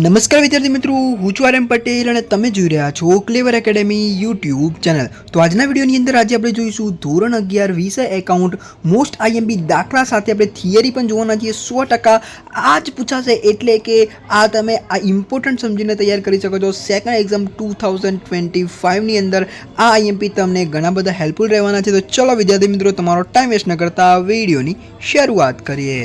નમસ્કાર વિદ્યાર્થી મિત્રો, હું છું આર એમ પટેલ અને તમે જોઈ રહ્યા છો ક્લેવર એકેડેમી યુટ્યુબ ચેનલ। તો આજના વિડીયોની અંદર આજે આપણે જોઈશું ધોરણ 11 વિષય એકાઉન્ટ મોસ્ટ આઈએમપી દાખલા સાથે આપણે થિયરી પણ જોવાના છીએ 100%। આ જ પૂછાશે એટલે કે આ તમે આ ઇમ્પોર્ટન્ટ સમજીને તૈયાર કરી શકો છો। સેકન્ડ એક્ઝામ 2025ની અંદર આ આઈએમપી તમને ઘણા બધા હેલ્પફુલ રહેવાના છે। તો ચલો વિદ્યાર્થી મિત્રો, તમારો ટાઈમ વેસ્ટ ન કરતા આ વિડીયોની શરૂઆત કરીએ।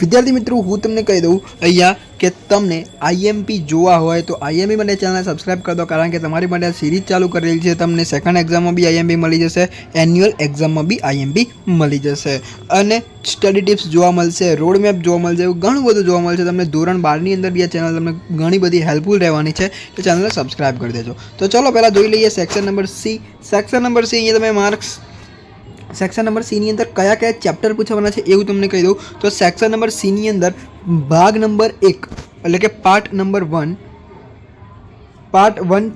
વિદ્યાર્થી મિત્રો, હું તમને કહી દઉં અહીંયા કે તમને આઈએમપી જોવા હોય તો આઈએમપી માટે ચેનલ સબસ્ક્રાઇબ કરી દો, કારણ કે તમારી માટે આ સિરીઝ ચાલુ કરેલી છે। તમને સેકન્ડ એક્ઝામમાં બી આઈએમપી મળી જશે, એન્યુઅલ એક્ઝામમાં બી આઈએમપી મળી જશે અને સ્ટડી ટિપ્સ જોવા મળશે, રોડ મેપ જોવા મળશે, એવું ઘણું બધું જોવા મળશે તમને। ધોરણ 12ની અંદર બી આ ચેનલ તમને ઘણી બધી હેલ્પફુલ રહેવાની છે, તો ચેનલને સબસ્ક્રાઇબ કરી દેજો। તો ચલો પહેલાં જોઈ લઈએ section number C. Section number C, અહીંયા તમે માર્ક્સ સેક્શન નંબર સીની અંદર કયા કયા ચેપ્ટર પૂછવાના છે એવું તમને કહી દઉં। તો સેક્શન નંબર સીની અંદર ભાગ નંબર 1 એટલે કે પાર્ટ નંબર 1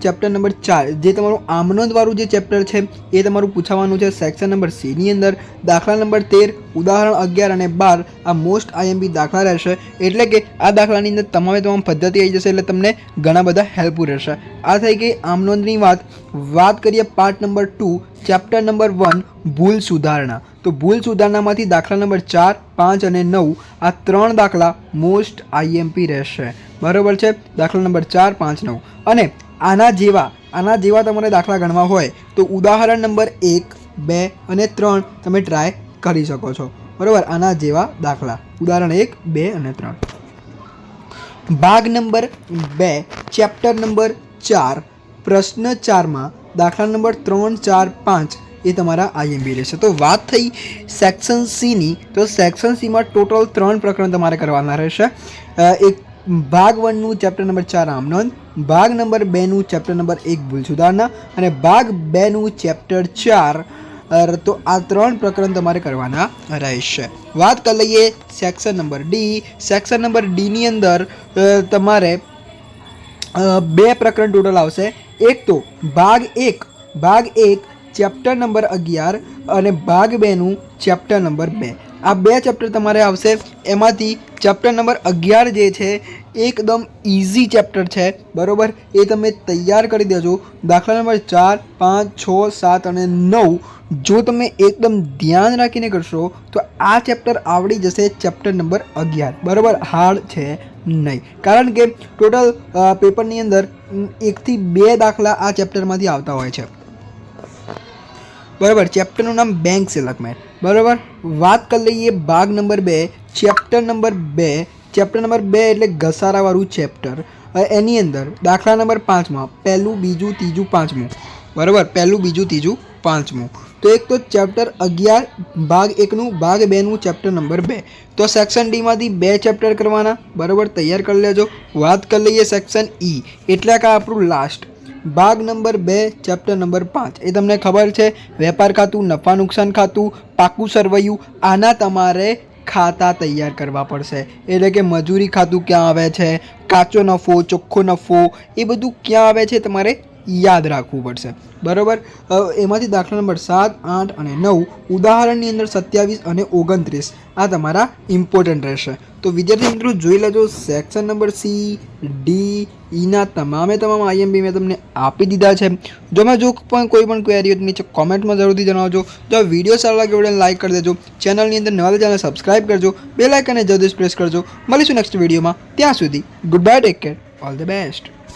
ચેપ્ટર નંબર 4 જે તમારું આમનોંધવાળું જે ચેપ્ટર છે એ તમારું પૂછવાનું છે સેક્શન નંબર સીની અંદર। દાખલા નંબર 13, ઉદાહરણ 11 અને 12 આ મોસ્ટ આઈએમપી દાખલા રહેશે, એટલે કે આ દાખલાની અંદર તમામ પદ્ધતિ આવી જશે, એટલે તમને ઘણા બધા હેલ્પફુલ રહેશે। આ થઈ ગઈ આમનોંધની વાત કરીએ પાર્ટ નંબર 2 ચેપ્ટર નંબર 1 ભૂલ સુધારણા। તો ભૂલ સુધારણામાંથી દાખલા નંબર 4, 5 અને 9 આ 3 દાખલા મોસ્ટ આઈએમપી રહેશે, બરાબર છે। દાખલા નંબર 4, 5, 9 અને આના જેવા તમારે દાખલા ગણવા હોય તો ઉદાહરણ નંબર 1, 2 અને 3 તમે ટ્રાય કરી શકો છો, બરાબર। આના જેવા દાખલા ઉદાહરણ 1, 2 અને 3। ભાગ નંબર 2 ચેપ્ટર નંબર 4 પ્રશ્ન 4માં દાખલા નંબર 3, 4, 5 એ તમારા આઈએમપી રહેશે। તો વાત થઈ સેક્શન સીની, તો સેક્શન સીમાં ટોટલ 3 પ્રકરણ તમારે કરવાના રહેશે। એક ભાગ 1નું ચેપ્ટર નંબર 4 આમનોંધ, ભાગ નંબર 2નું ચેપ્ટર નંબર 1 ભૂલ સુધારણા અને ભાગ 2નું ચેપ્ટર 4। તો આ 3 પ્રકરણ તમારે કરવાના રહેશે। વાત કરી લઈએ section number D. Section number ડીની અંદર તમારે 2 પ્રકરણ ટોટલ આવશે। એક તો ભાગ 1 ચેપ્ટર નંબર 11 અને ભાગ 2નું ચેપ્ટર નંબર 2 આ 2 ચેપ્ટર તમારે આવશે। એમાંથી ચેપ્ટર નંબર 11 જે છે એકદમ ઇઝી ચેપ્ટર છે, બરાબર, એ તમે તૈયાર કરી દેજો। દાખલા નંબર 4, 5, 6, 7 અને 9 જો તમે એકદમ ધ્યાન રાખીને કરશો તો આ ચેપ્ટર આવડી જશે, ચેપ્ટર નંબર 11, બરાબર, હાર્ડ છે નહીં, કારણ કે ટોટલ પેપરની અંદર 1 થી 2 દાખલા આ ચેપ્ટરમાંથી આવતા હોય છે, બરાબર। ચેપ્ટરનું નામ બેંક સેલકમેન્ટ, બરાબર। વાત કરી લઈએ ભાગ નંબર 2 ચેપ્ટર નંબર 2 એટલે ઘસારાવાળું ચેપ્ટર। એની અંદર દાખલા નંબર 5માં 1, 2, 3, 5મું, બરાબર, 1, 2, 3, 5મું। તો એક તો ચેપ્ટર 11 ભાગ 1નું, ભાગ 2નું ચેપ્ટર નંબર 2। તો સેક્શન ડીમાંથી 2 ચેપ્ટર કરવાના, બરાબર, તૈયાર કરી લેજો। વાત કરી લઈએ સેક્શન ઈ એટલે કે આપણું લાસ્ટ ભાગ નંબર 2 ચેપ્ટર નંબર 5 એ તમને ખબર છે, વેપાર ખાતું, નફા નુકસાન ખાતું, પાકું સરવૈયું, આના તમારે ખાતા તૈયાર કરવા પડશે, એટલે કે મજૂરી ખાતું ક્યાં આવે છે, કાચો નફો, ચોખ્ખો નફો, એ બધું ક્યાં આવે છે તમારે યાદ રાખવું પડશે, બરાબર। એમાંથી દાખલા નંબર 7, 8 અને 9 ઉદાહરણની અંદર 27 અને 29 આ તમારા ઇમ્પોર્ટન્ટ રહેશે। તો વિદ્યાર્થી મિત્રો જોઈ લેજો સેક્શન નંબર સી, ડી, ઈના તમામ આઈએમપી મેં તમને આપી દીધા છે। જો કોઈ પણ ક્વેરી હોય નીચે કોમેન્ટમાં જરૂરથી જણાવજો। જો વિડીયો સારો લાગે વિડીયોને લાઇક કરી દેજો, ચેનલની અંદર નવા ચેનલ સબસ્ક્રાઇબ કરજો, બેલ આઇકનને જલ્દી પ્રેસ કરજો। મળીશું નેક્સ્ટ વિડીયોમાં, ત્યાં સુધી good bye, take care, all the best.